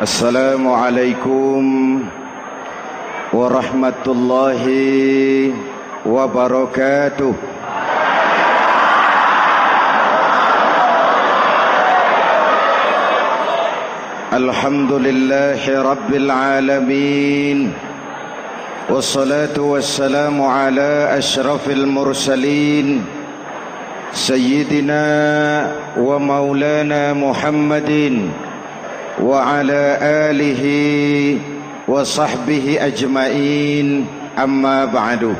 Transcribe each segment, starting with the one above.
Assalamualaikum warahmatullahi wabarakatuh. Alhamdulillahi rabbil alamin. Wassalatu wassalamu ala ashrafil mursalin Sayyidina wa maulana Muhammadin wa ala alihi wa sahbihi ajmain, amma ba'du.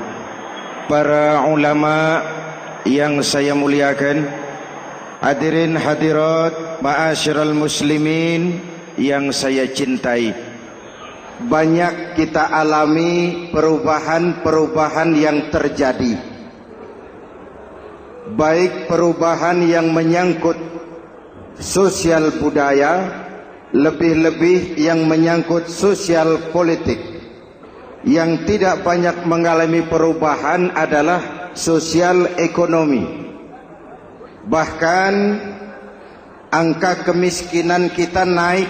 Para ulama yang saya muliakan, hadirin hadirat ma'asyiral muslimin yang saya cintai, banyak kita alami perubahan-perubahan yang terjadi, baik perubahan yang menyangkut sosial budaya, lebih-lebih yang menyangkut sosial politik. Yang tidak banyak mengalami perubahan adalah sosial ekonomi. Bahkan angka kemiskinan kita naik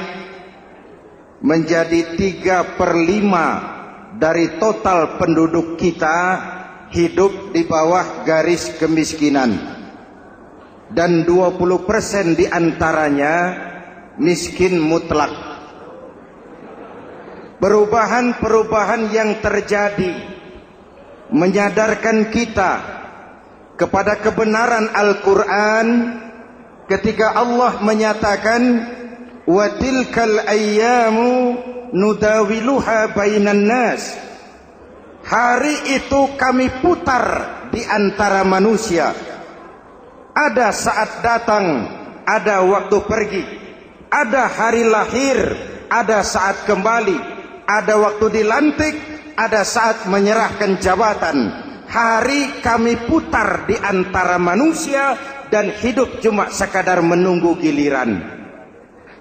menjadi 3/5 dari total penduduk kita hidup di bawah garis kemiskinan, dan 20% diantaranya miskin mutlak. Perubahan-perubahan yang terjadi menyadarkan kita kepada kebenaran Al-Quran ketika Allah menyatakan wa tilkal ayyamu nudawiluha bainan nas. Hari itu kami putar di antara manusia. Ada saat datang, ada waktu pergi. Ada hari lahir, ada saat kembali, ada waktu dilantik, ada saat menyerahkan jabatan. Hari kami putar di antara manusia dan hidup cuma sekadar menunggu giliran.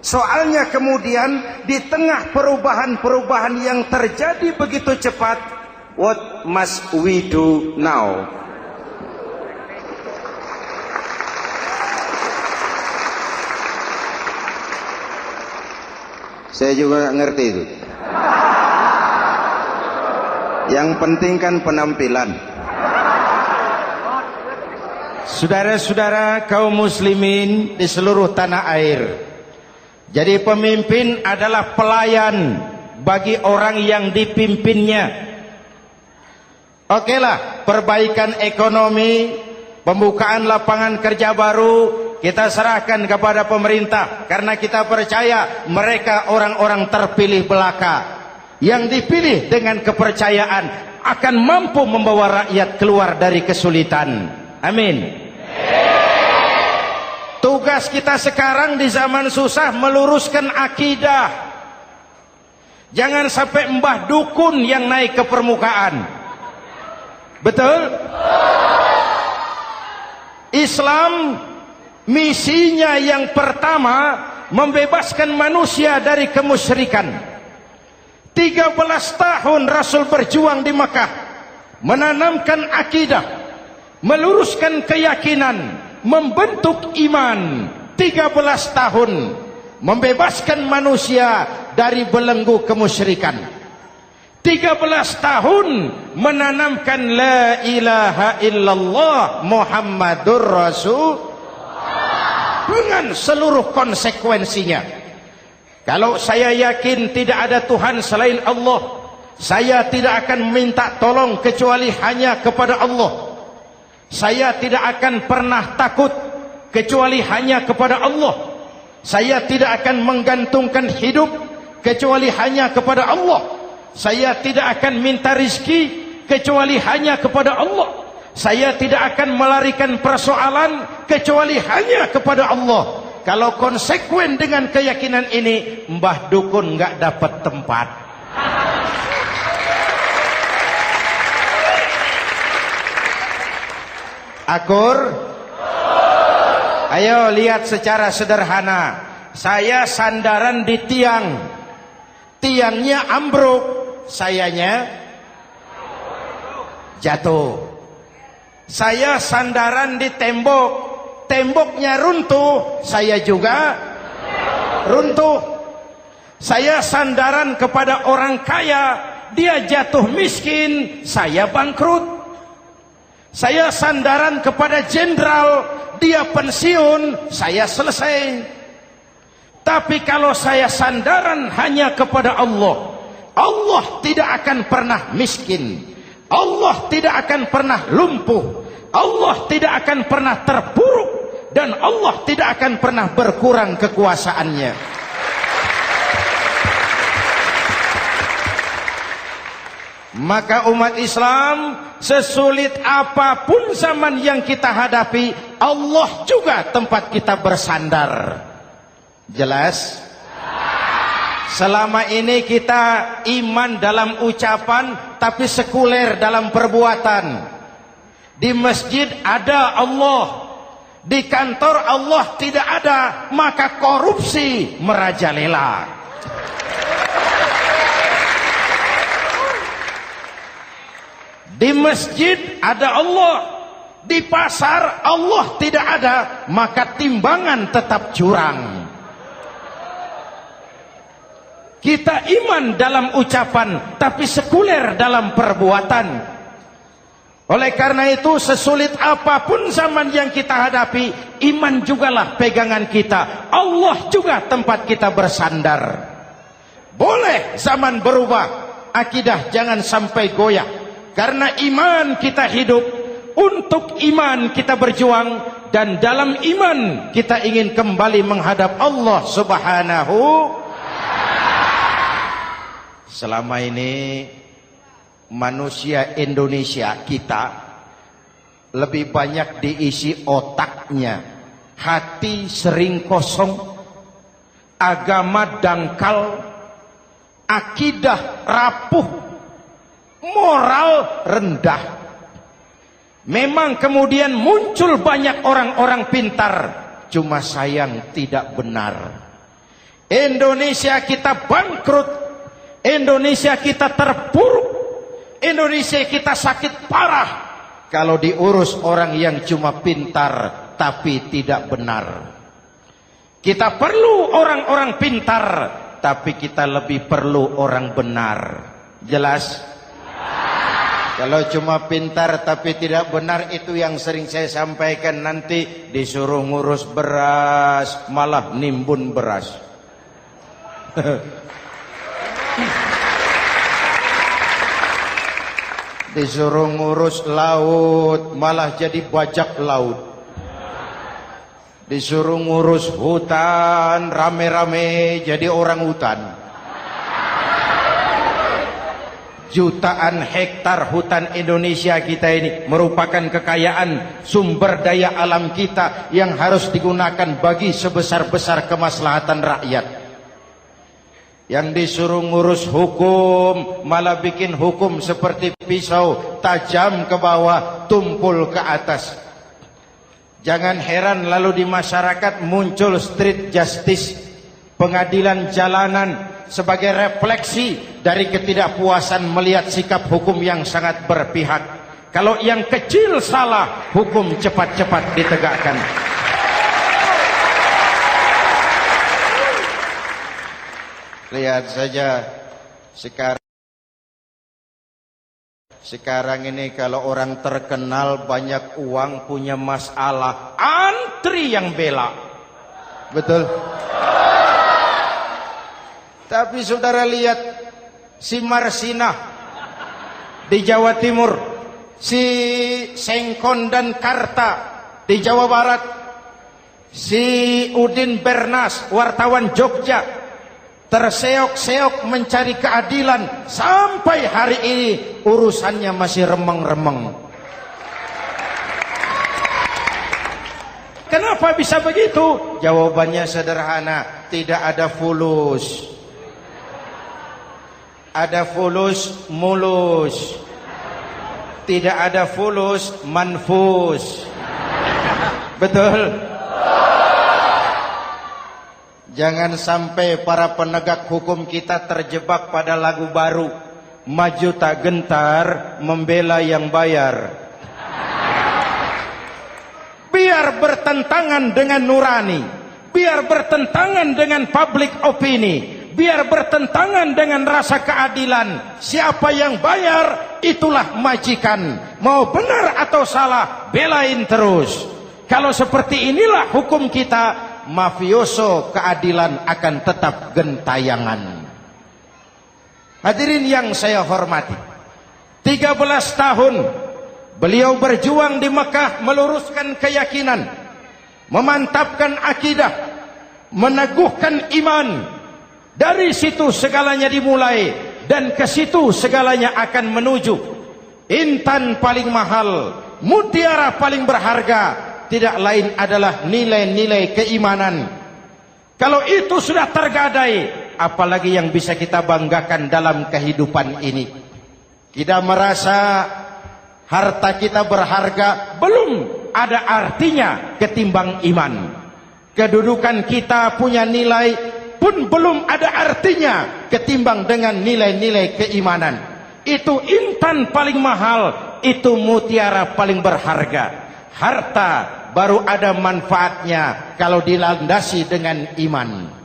Soalnya kemudian di tengah perubahan-perubahan yang terjadi begitu cepat, what must we do now? Saya juga nggak ngerti itu. Yang penting kan penampilan. Saudara-saudara kaum muslimin di seluruh tanah air, jadi pemimpin adalah pelayan bagi orang yang dipimpinnya. Okelah, perbaikan ekonomi, pembukaan lapangan kerja baru kita serahkan kepada pemerintah, karena kita percaya mereka orang-orang terpilih belaka yang dipilih dengan kepercayaan akan mampu membawa rakyat keluar dari kesulitan. Amin. Tugas kita sekarang di zaman susah meluruskan akidah. Jangan sampai mbah dukun yang naik ke permukaan. Betul? Islam misinya yang pertama membebaskan manusia dari kemusyrikan. 13 tahun Rasul berjuang di Makkah, menanamkan akidah, meluruskan keyakinan, membentuk iman. 13 tahun membebaskan manusia dari belenggu kemusyrikan. 13 tahun menanamkan la ilaha illallah Muhammadur Rasul dengan seluruh konsekuensinya. Kalau saya yakin tidak ada Tuhan selain Allah, saya tidak akan minta tolong kecuali hanya kepada Allah. Saya tidak akan pernah takut kecuali hanya kepada Allah. Saya tidak akan menggantungkan hidup kecuali hanya kepada Allah. Saya tidak akan minta rizki kecuali hanya kepada Allah. Saya tidak akan melarikan persoalan kecuali hanya kepada Allah. Kalau konsekuen dengan keyakinan ini, mbah dukun nggak dapat tempat. Akur? Ayo lihat secara sederhana. Saya sandaran di tiang, tiangnya ambruk, sayanya jatuh. Saya sandaran di tembok, temboknya runtuh, saya juga runtuh. Saya sandaran kepada orang kaya, dia jatuh miskin, saya bangkrut. Saya sandaran kepada jenderal, dia pensiun, saya selesai. Tapi kalau saya sandaran hanya kepada Allah, Allah tidak akan pernah miskin, Allah tidak akan pernah lumpuh, Allah tidak akan pernah terpuruk, dan Allah tidak akan pernah berkurang kekuasaannya. Maka umat Islam, sesulit apapun zaman yang kita hadapi, Allah juga tempat kita bersandar. Jelas? Selama ini kita iman dalam ucapan, tapi sekuler dalam perbuatan. Di masjid ada Allah, di kantor Allah tidak ada, maka korupsi merajalela. Di masjid ada Allah, di pasar Allah tidak ada, maka timbangan tetap curang. Kita iman dalam ucapan, tapi sekuler dalam perbuatan. Oleh karena itu, sesulit apapun zaman yang kita hadapi, iman jugalah pegangan kita. Allah juga tempat kita bersandar. Boleh zaman berubah, akidah jangan sampai goyah. Karena iman kita hidup, untuk iman kita berjuang, dan dalam iman kita ingin kembali menghadap Allah Subhanahu. Selama ini manusia Indonesia kita lebih banyak diisi otaknya, hati sering kosong, agama dangkal, akidah rapuh, moral rendah. Memang kemudian muncul banyak orang-orang pintar, cuma sayang tidak benar. Indonesia kita bangkrut, Indonesia kita terpuruk, Indonesia kita sakit parah kalau diurus orang yang cuma pintar tapi tidak benar. Kita perlu orang-orang pintar, tapi kita lebih perlu orang benar. Jelas? Kalau cuma pintar tapi tidak benar, itu yang sering saya sampaikan, nanti disuruh ngurus beras malah nimbun beras. Disuruh ngurus laut malah jadi bajak laut. Disuruh ngurus hutan rame-rame jadi orang hutan. Jutaan hektar hutan Indonesia kita ini merupakan kekayaan sumber daya alam kita yang harus digunakan bagi sebesar-besar kemaslahatan rakyat. Yang disuruh ngurus hukum malah bikin hukum seperti pisau, tajam ke bawah, tumpul ke atas. Jangan heran lalu di masyarakat muncul street justice, pengadilan jalanan, sebagai refleksi dari ketidakpuasan melihat sikap hukum yang sangat berpihak. Kalau yang kecil salah, hukum cepat-cepat ditegakkan. Lihat saja sekarang ini kalau orang terkenal banyak uang punya masalah, antri yang bela. Betul? Tapi saudara lihat si Marsinah di Jawa Timur, si Sengkon dan Karta di Jawa Barat, si Udin Bernas wartawan Jogja terseok-seok mencari keadilan, sampai hari ini urusannya masih remeng-remeng. Kenapa bisa begitu? Jawabannya sederhana, tidak ada fulus. Ada fulus mulus, tidak ada fulus manfus. Betul? Jangan sampai para penegak hukum kita terjebak pada lagu baru, maju tak gentar membela yang bayar. Biar bertentangan dengan nurani, biar bertentangan dengan public opini, biar bertentangan dengan rasa keadilan. Siapa yang bayar, itulah majikan. Mau benar atau salah, belain terus. Kalau seperti inilah hukum kita, mafioso keadilan akan tetap gentayangan. Hadirin yang saya hormati, 13 tahun beliau berjuang di Mekah, meluruskan keyakinan, memantapkan akidah, meneguhkan iman. Dari situ segalanya dimulai, dan ke situ segalanya akan menuju. Intan paling mahal, mutiara paling berharga, tidak lain adalah nilai-nilai keimanan. Kalau itu sudah tergadai, apalagi yang bisa kita banggakan dalam kehidupan ini? Kita merasa harta kita berharga, belum ada artinya ketimbang iman. Kedudukan kita punya nilai pun belum ada artinya ketimbang dengan nilai-nilai keimanan. Itu intan paling mahal, itu mutiara paling berharga. Harta baru ada manfaatnya kalau dilandasi dengan iman.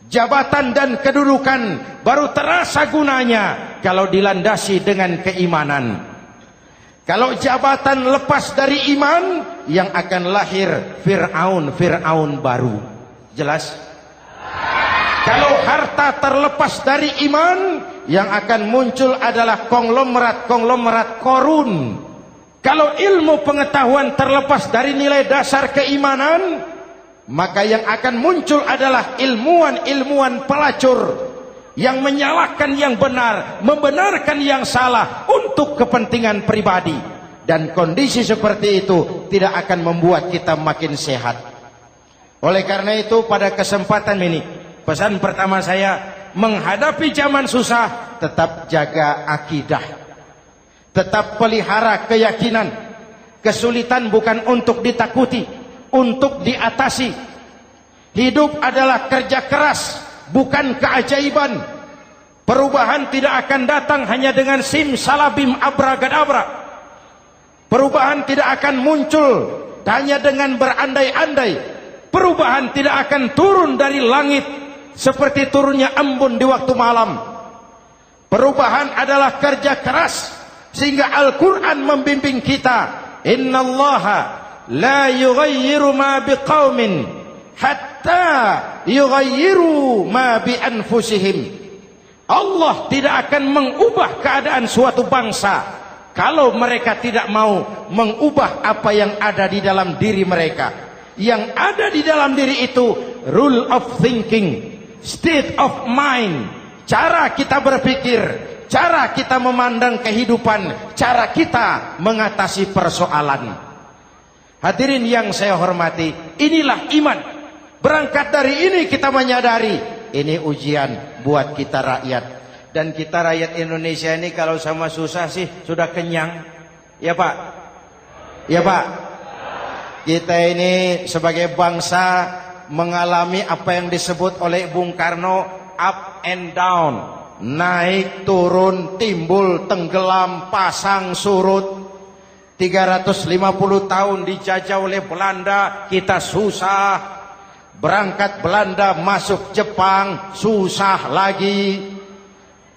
Jabatan dan kedudukan baru terasa gunanya kalau dilandasi dengan keimanan. Kalau jabatan lepas dari iman, yang akan lahir Fir'aun baru. Jelas? Kalau harta terlepas dari iman, yang akan muncul adalah konglomerat Korun. Kalau ilmu pengetahuan terlepas dari nilai dasar keimanan, maka yang akan muncul adalah ilmuwan pelacur yang menyalahkan yang benar, membenarkan yang salah untuk kepentingan pribadi. Dan kondisi seperti itu tidak akan membuat kita makin sehat. Oleh karena itu, pada kesempatan ini, pesan pertama saya, menghadapi zaman susah, tetap jaga akidah, tetap pelihara keyakinan. Kesulitan bukan untuk ditakuti, untuk diatasi. Hidup adalah kerja keras, bukan keajaiban. Perubahan tidak akan datang hanya dengan simsalabim abragadabra. Perubahan tidak akan muncul hanya dengan berandai-andai. Perubahan tidak akan turun dari langit seperti turunnya embun di waktu malam. Perubahan adalah kerja keras, sehingga Al-Quran membimbing kita, innallaha la yughayyiru ma biqaumin hatta yughayyiru ma bi anfusihim. Allah tidak akan mengubah keadaan suatu bangsa kalau mereka tidak mau mengubah apa yang ada di dalam diri mereka. Yang ada di dalam diri itu rule of thinking, state of mind, cara kita berpikir, cara kita memandang kehidupan, cara kita mengatasi persoalan. Hadirin yang saya hormati, inilah iman. Berangkat dari ini kita menyadari, ini ujian buat kita rakyat. Dan kita rakyat Indonesia ini kalau sama susah sih sudah kenyang. Ya Pak? Ya Pak? Kita ini sebagai bangsa mengalami apa yang disebut oleh Bung Karno up and down. Naik, turun, timbul, tenggelam, pasang, surut. 350 tahun dijajah oleh Belanda, kita susah. Berangkat Belanda masuk Jepang, susah lagi.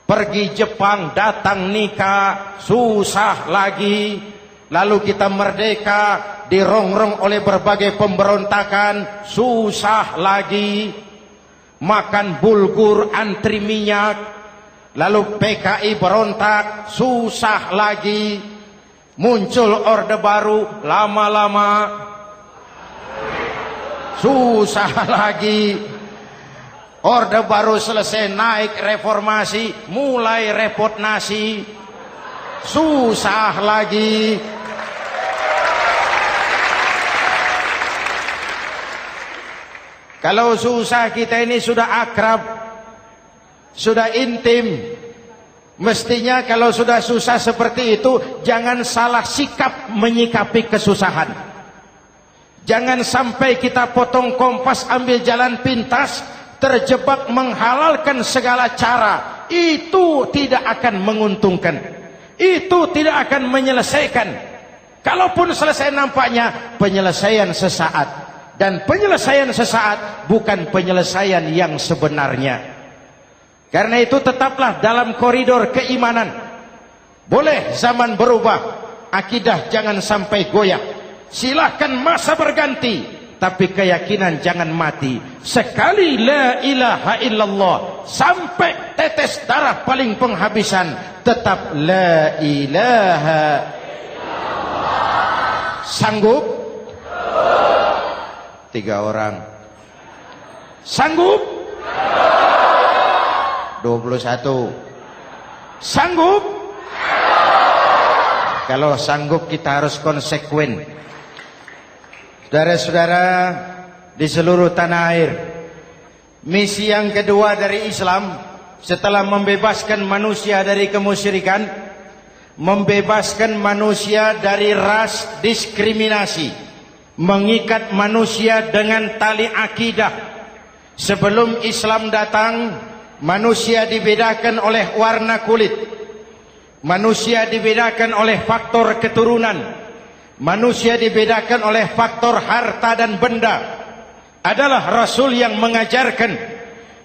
Pergi Jepang, datang nikah, susah lagi. Lalu kita merdeka, dirongrong oleh berbagai pemberontakan, susah lagi. Makan bulgur, antri minyak. Lalu PKI berontak, susah lagi. Muncul orde baru, lama-lama susah lagi. Orde baru selesai, naik reformasi, mulai repot nasi, susah lagi. Kalau susah kita ini sudah akrab, sudah intim. Mestinya kalau sudah susah seperti itu, jangan salah sikap menyikapi kesusahan. Jangan sampai kita potong kompas, ambil jalan pintas, terjebak menghalalkan segala cara. Itu tidak akan menguntungkan, itu tidak akan menyelesaikan. Kalaupun selesai, nampaknya penyelesaian sesaat. Dan penyelesaian sesaat bukan penyelesaian yang sebenarnya. Karena itu tetaplah dalam koridor keimanan. Boleh zaman berubah, akidah jangan sampai goyah. Silahkan masa berganti, tapi keyakinan jangan mati. Sekali la ilaha illallah, sampai tetes darah paling penghabisan, tetap la ilaha illallah. Sanggup? 3 orang. Sanggup? 21. Sanggup? Kalau sanggup kita harus konsekuen. Saudara-saudara di seluruh tanah air, misi yang kedua dari Islam setelah membebaskan manusia dari kemusyrikan, membebaskan manusia dari ras diskriminasi, mengikat manusia dengan tali akidah. Sebelum Islam datang, manusia dibedakan oleh warna kulit, manusia dibedakan oleh faktor keturunan, manusia dibedakan oleh faktor harta dan benda. Adalah Rasul yang mengajarkan,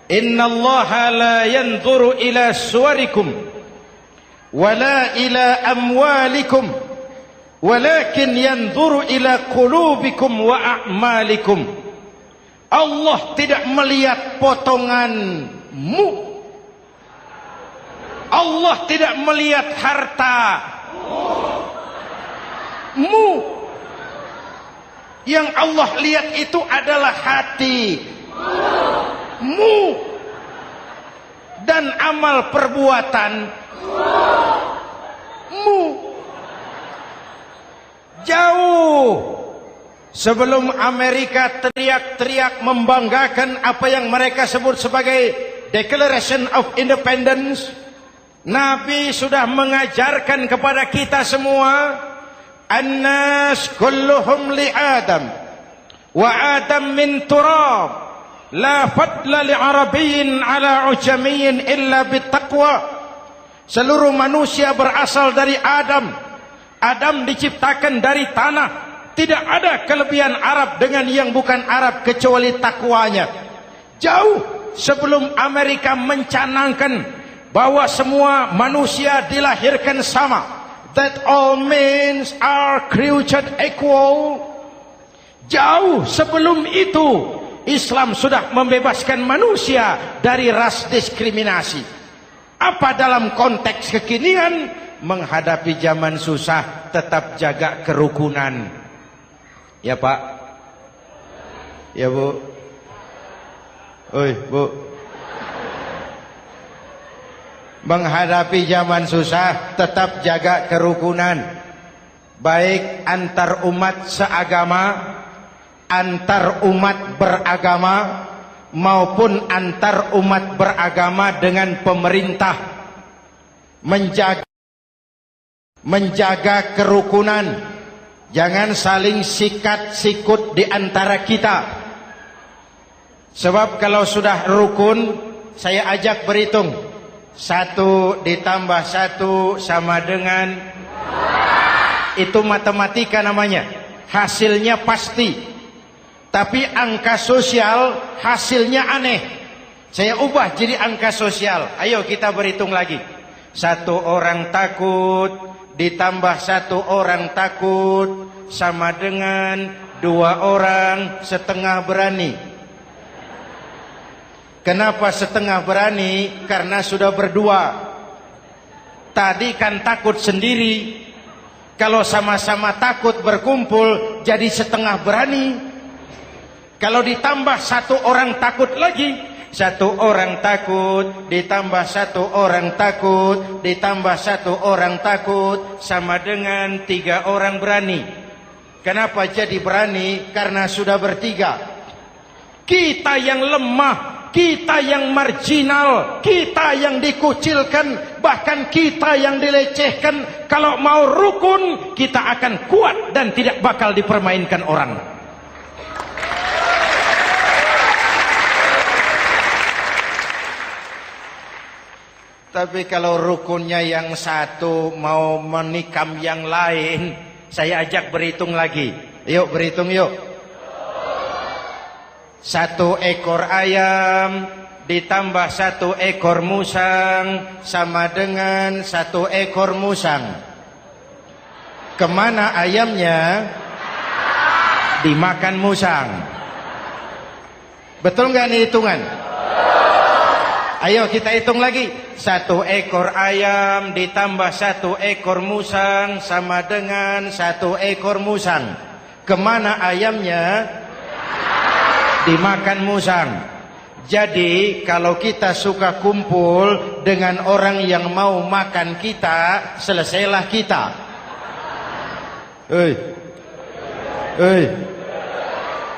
innallaha la yanzuru ila suwarikum wala ila amwalikum walakin yanzuru ila qulubikum wa a'malikum. Allah tidak melihat potonganmu, Allah tidak melihat hartamu. Yang Allah lihat itu adalah hatimu dan amal perbuatanmu. Jauh sebelum Amerika teriak-teriak membanggakan apa yang mereka sebut sebagai Declaration of Independence, Nabi sudah mengajarkan kepada kita semua, annas kulluhum li Adam wa Adam min turab la fadla li arabiyyin ala ujamiyyin illa bittaqwa. Seluruh manusia berasal dari Adam. Adam diciptakan dari tanah. Tidak ada kelebihan Arab dengan yang bukan Arab kecuali takwanya. Jauh sebelum Amerika mencanangkan bahwa semua manusia dilahirkan sama, that all men are created equal. Jauh sebelum itu Islam sudah membebaskan manusia dari ras diskriminasi. Apa dalam konteks kekinian menghadapi zaman susah tetap jaga kerukunan? Ya Pak, ya Bu, oi Bu. Menghadapi zaman susah tetap jaga kerukunan, baik antar umat seagama, antar umat beragama, maupun antar umat beragama dengan pemerintah. Menjaga kerukunan. Jangan saling sikat sikut di antara kita. Sebab kalau sudah rukun, saya ajak berhitung. 1 ditambah 1 sama dengan, itu matematika namanya. Hasilnya pasti. Tapi angka sosial hasilnya aneh. Saya ubah jadi angka sosial. Ayo kita berhitung lagi. 1 orang takut ditambah 1 orang takut sama dengan 2 orang setengah berani. Kenapa setengah berani? Karena sudah berdua. Tadi kan takut sendiri. Kalau sama-sama takut berkumpul jadi setengah berani. Kalau ditambah 1 orang takut lagi, 1 orang takut ditambah 1 orang takut ditambah 1 orang takut sama dengan 3 orang berani. Kenapa jadi berani? Karena sudah bertiga. Kita yang lemah, kita yang marginal, kita yang dikucilkan, bahkan kita yang dilecehkan, kalau mau rukun kita akan kuat dan tidak bakal dipermainkan orang. Tapi kalau rukunnya yang satu mau menikam yang lain, saya ajak berhitung lagi. Yuk berhitung yuk. 1 ekor ayam ditambah 1 ekor musang sama dengan 1 ekor musang. Kemana ayamnya? Dimakan musang. Betul nggak nih hitungan? Ayo kita hitung lagi. 1 ekor ayam ditambah 1 ekor musang sama dengan 1 ekor musang. Kemana ayamnya? Dimakan musang. Jadi kalau kita suka kumpul dengan orang yang mau makan kita, selesailah kita.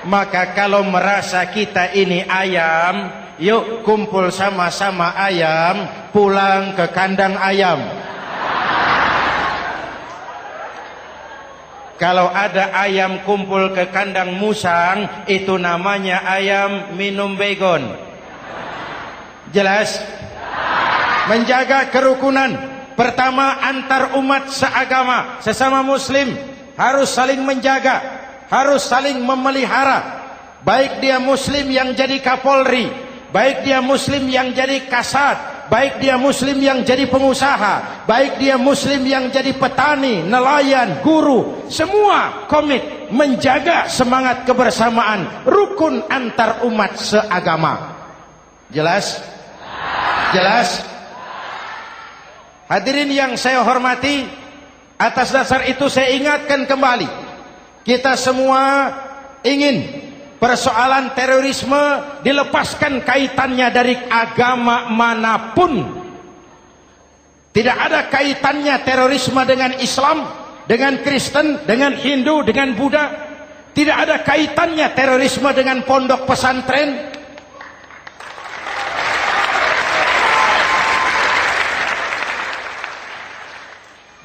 Maka kalau merasa kita ini ayam, yuk kumpul sama-sama ayam, pulang ke kandang ayam. Kalau ada ayam kumpul ke kandang musang, itu namanya ayam minum baygon. Jelas? Menjaga kerukunan. Pertama, antar umat seagama, sesama muslim harus saling menjaga, harus saling memelihara. Baik dia muslim yang jadi kapolri, baik dia muslim yang jadi kasat, baik dia muslim yang jadi pengusaha, baik dia muslim yang jadi petani, nelayan, guru, semua komit menjaga semangat kebersamaan, rukun antar umat seagama. Jelas? Jelas? Hadirin yang saya hormati, atas dasar itu saya ingatkan kembali, kita semua ingin persoalan terorisme dilepaskan kaitannya dari agama manapun. Tidak ada kaitannya terorisme dengan Islam, dengan Kristen, dengan Hindu, dengan Buddha. Tidak ada kaitannya terorisme dengan pondok pesantren.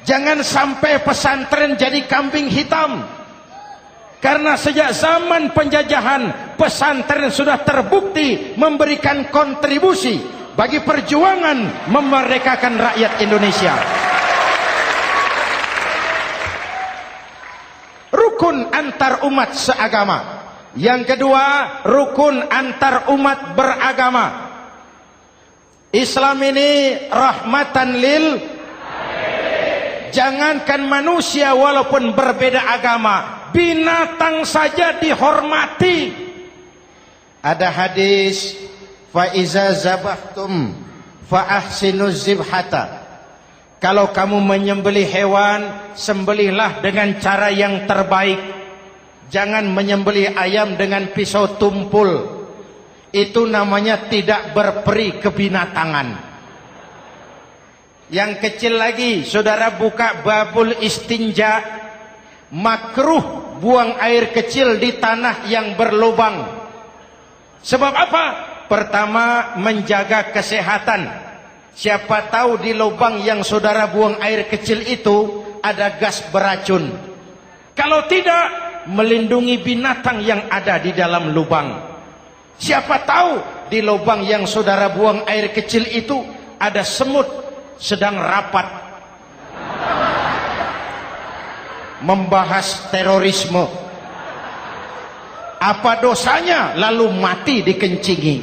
Jangan sampai pesantren jadi kambing hitam. Karena sejak zaman penjajahan, pesantren sudah terbukti memberikan kontribusi bagi perjuangan memerdekakan rakyat Indonesia. Rukun antar umat seagama. Yang kedua, rukun antar umat beragama. Islam ini rahmatan lil. Jangankan manusia walaupun berbeda agama, binatang saja dihormati. Ada hadis, fa iza zabahtum fa ahsinuz zibhata. Kalau kamu menyembelih hewan, sembelihlah dengan cara yang terbaik. Jangan menyembelih ayam dengan pisau tumpul. Itu namanya tidak berperi kebinatangan. Yang kecil lagi, saudara buka babul istinja, makruh buang air kecil di tanah yang berlubang. Sebab apa? Pertama, menjaga kesehatan. Siapa tahu di lubang yang saudara buang air kecil itu ada gas beracun. Kalau tidak, melindungi binatang yang ada di dalam lubang. Siapa tahu di lubang yang saudara buang air kecil itu ada semut sedang rapat membahas terorisme. Apa dosanya lalu mati dikencingi?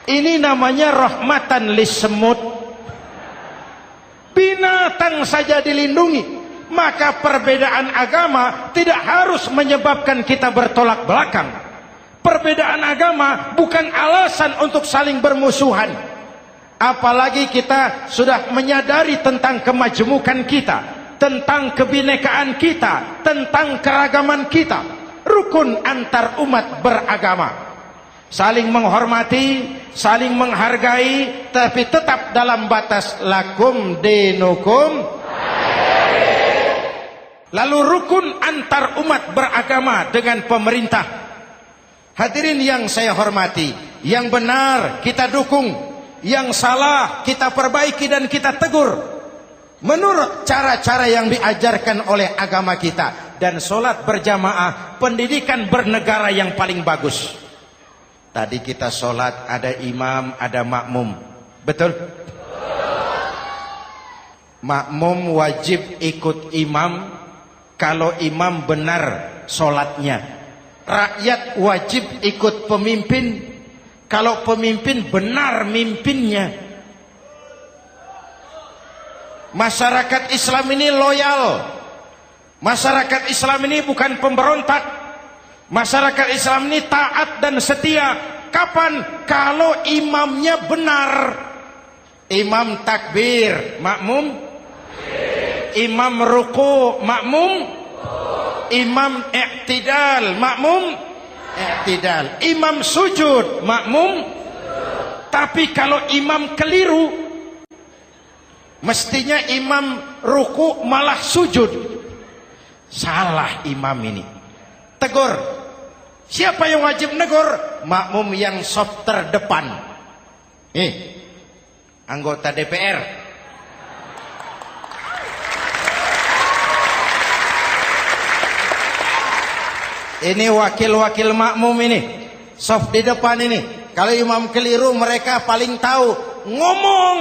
Ini namanya rahmatan lis semut. Binatang saja dilindungi. Maka perbedaan agama tidak harus menyebabkan kita bertolak belakang. Perbedaan agama bukan alasan untuk saling bermusuhan. Apalagi kita sudah menyadari tentang kemajemukan kita, tentang kebinekaan kita, tentang keragaman kita. Rukun antar umat beragama. Saling menghormati, saling menghargai, tapi tetap dalam batas lakum dinukum. Lalu rukun antar umat beragama dengan pemerintah. Hadirin yang saya hormati, yang benar kita dukung, yang salah kita perbaiki dan kita tegur menurut cara-cara yang diajarkan oleh agama kita. Dan sholat berjamaah, pendidikan bernegara yang paling bagus. Tadi kita sholat ada imam, ada makmum, betul? Makmum wajib ikut imam kalau imam benar sholatnya. Rakyat wajib ikut pemimpin kalau pemimpin benar mimpinnya. Masyarakat Islam ini loyal. Masyarakat Islam ini bukan pemberontak. Masyarakat Islam ini taat dan setia. Kapan? Kalau imamnya benar. Imam takbir, makmum. Imam ruku, makmum. Imam i'tidal, makmum. I'tidal. Imam sujud, makmum. Tapi kalau imam keliru, mestinya imam ruku malah sujud. Salah imam ini. Tegur. Siapa yang wajib negur? Makmum yang saf terdepan. Anggota DPR. Ini wakil-wakil makmum ini. Saf di depan ini. Kalau imam keliru mereka paling tahu. Ngomong.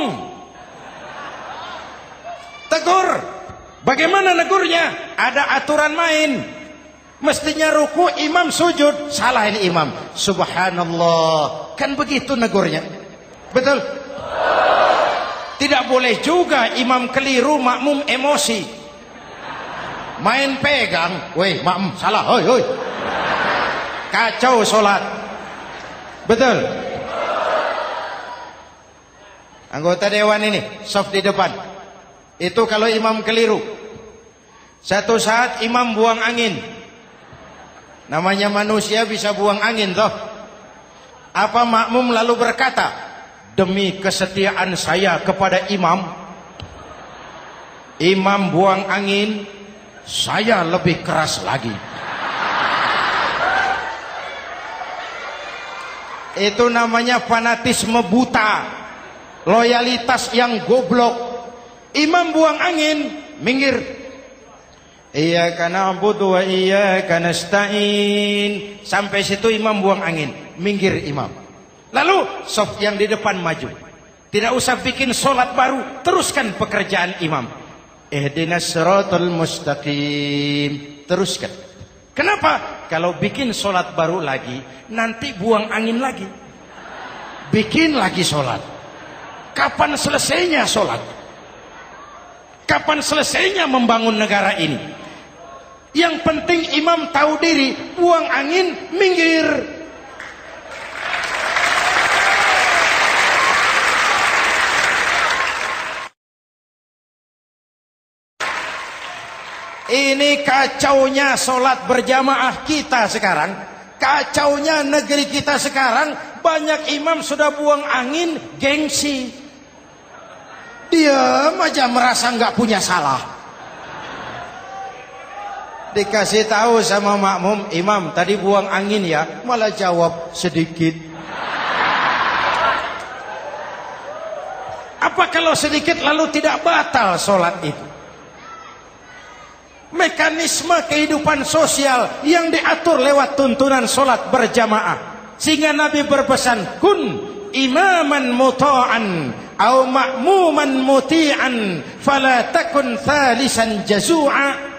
Tegur. Bagaimana negurnya? Ada aturan main. Mestinya ruku, imam sujud. Salah ini imam. Subhanallah. Kan begitu negurnya. Betul? Tidak boleh juga imam keliru, makmum emosi. Main pegang. Weh, makmum salah. Hoi, hoi. Kacau solat. Betul? Anggota dewan ini, saf di depan. Itu kalau imam keliru. Satu saat imam buang angin. Namanya manusia bisa buang angin toh. Apa makmum lalu berkata, demi kesetiaan saya kepada imam, imam buang angin, saya lebih keras lagi. Itu namanya fanatisme buta, loyalitas yang goblok. Imam buang angin, minggir. Iyyaka na'budu wa iyyaka nasta'in. Sampai situ imam buang angin, minggir imam. Lalu saf yang di depan maju. Tidak usah bikin solat baru, teruskan pekerjaan imam. Ihdinas siratal mustaqim. Teruskan. Kenapa? Kalau bikin solat baru lagi, nanti buang angin lagi. Bikin lagi solat. Kapan selesainya solat? Kapan selesainya membangun negara ini? Yang penting imam tahu diri, buang angin, minggir. Ini kacaunya solat berjamaah kita sekarang. Kacaunya negeri kita sekarang. Banyak imam sudah buang angin, gengsi. Diam aja merasa nggak punya salah. Dikasih tahu sama makmum, imam tadi buang angin ya, malah jawab sedikit. Apa kalau sedikit lalu tidak batal solat itu? Mekanisme kehidupan sosial yang diatur lewat tuntunan solat berjamaah. Sehingga Nabi berpesan, kun imaman muta'an au ma'muman muti'an fala takun thalisan jazu'a.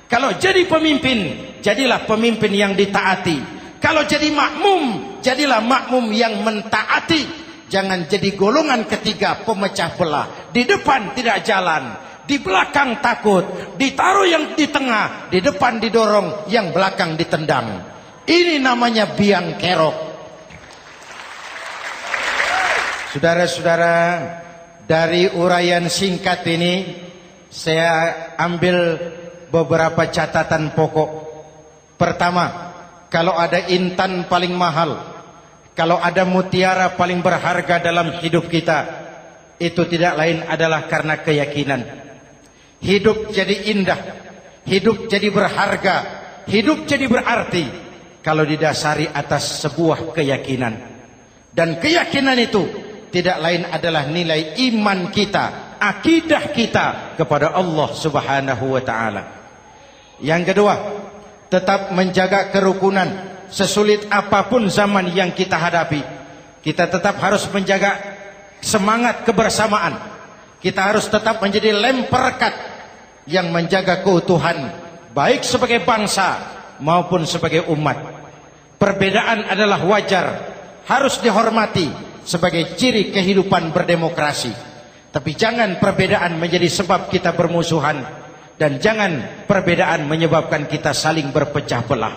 Kalau jadi pemimpin, jadilah pemimpin yang ditaati. Kalau jadi makmum, jadilah makmum yang mentaati. Jangan jadi golongan ketiga pemecah belah. Di depan tidak jalan, di belakang takut, ditaruh yang di tengah, di depan didorong, yang belakang ditendang. Ini namanya biang kerok. Saudara-saudara, dari uraian singkat ini saya ambil beberapa catatan pokok. Pertama, kalau ada intan paling mahal, kalau ada mutiara paling berharga dalam hidup kita, itu tidak lain adalah karena keyakinan. Hidup jadi indah, hidup jadi berharga, hidup jadi berarti kalau didasari atas sebuah keyakinan. Dan keyakinan itu tidak lain adalah nilai iman kita, akidah kita kepada Allah Subhanahu wa taala. Yang kedua, tetap menjaga kerukunan. Sesulit apapun zaman yang kita hadapi, kita tetap harus menjaga semangat kebersamaan. Kita harus tetap menjadi lem perekat yang menjaga keutuhan, baik sebagai bangsa maupun sebagai umat. Perbedaan adalah wajar, harus dihormati sebagai ciri kehidupan berdemokrasi. Tapi jangan perbedaan menjadi sebab kita bermusuhan, dan jangan perbedaan menyebabkan kita saling berpecah belah.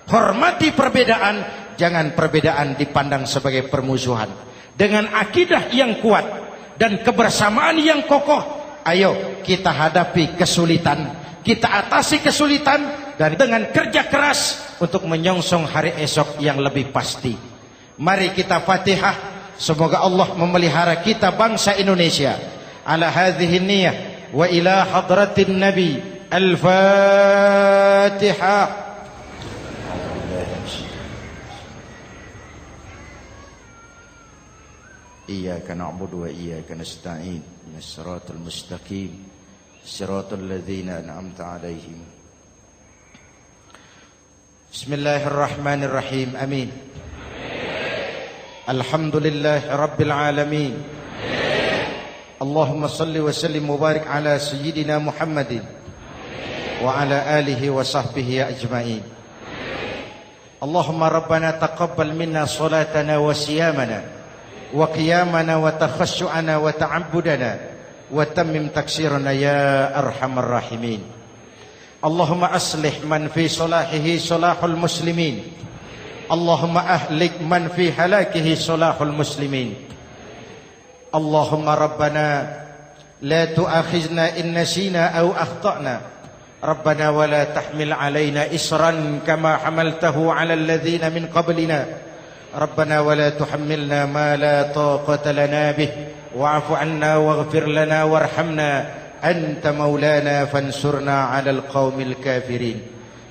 Hormati perbedaan, jangan perbedaan dipandang sebagai permusuhan. Dengan akidah yang kuat dan kebersamaan yang kokoh, ayo kita hadapi kesulitan, kita atasi kesulitan, dan dengan kerja keras untuk menyongsong hari esok yang lebih pasti. Mari kita Fatihah, semoga Allah memelihara kita bangsa Indonesia. Ala hadhihi niyah wa ila hadratin Nabi. Al-Fatihah. Iyyaka na'budu wa iyyaka nasta'in. Ihdinas siratal mustaqim. Siratal ladzina an'amta 'alaihim. Bismillahirrahmanirrahim. Amin. Alhamdulillah Rabbil Alamin. Allahumma salli wa sallim mubarak ala Sayyidina Muhammadin wa ala alihi wa sahbihi ajma'in. Allahumma Rabbana taqabbal minna salatana wa siyamana wa qiyamana wa takhashu'ana wa ta'abbudana wa tammim taksirana ya arhamar rahimin. Allahumma aslih man fi salahihi salahul muslimin. Allahumma ahlik man fi halakihi salahul muslimin. Allahumma Rabbana la tu'akhizna in nasina aw akhtana. Rabbana wa la tahmil alaina isran kama hamaltahu ala alladhina min qablina. Rabbana wa la tuhammilna ma la taqata lana bih wa'fu 'anna waghfir lana warhamna. أنت مولانا فانصرنا على القوم الكافرين.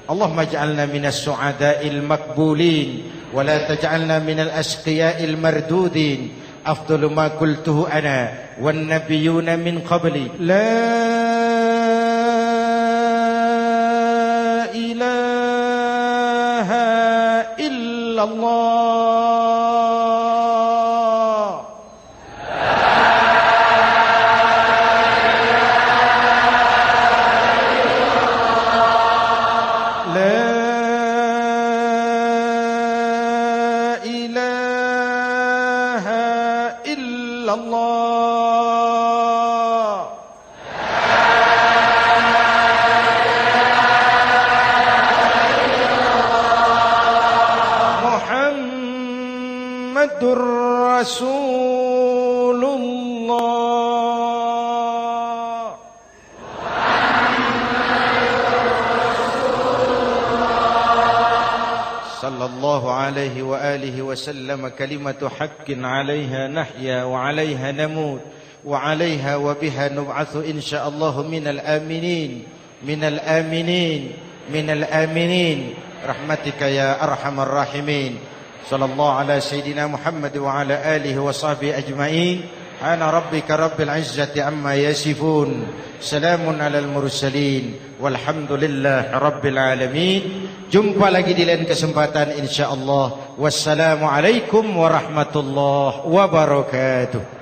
اللهم اجعلنا من السعداء المقبولين ولا تجعلنا من الأشقياء المردودين. أفضل ما قلته أنا والنبيون من قبلي لا إله إلا الله. Rasulullah sallallahu alaihi wa alihi wa sallam. Kalimatu haqqin 'alaiha nahya wa 'alaiha namut wa 'alaiha wa biha nub'atsu insyaallah minal aminin minal aminin minal aminin rahmatika ya arhamar rahimin. Sallallahu ala Sayyidina Muhammad wa ala alihi wa sahbihi ajma'in. Ana rabbika rabbil izzati amma yasifun. Salamun alal mursalin. Walhamdulillah rabbil alamin. Jumpa lagi di lain kesempatan insyaallah. Wassalamualaikum warahmatullahi wabarakatuh.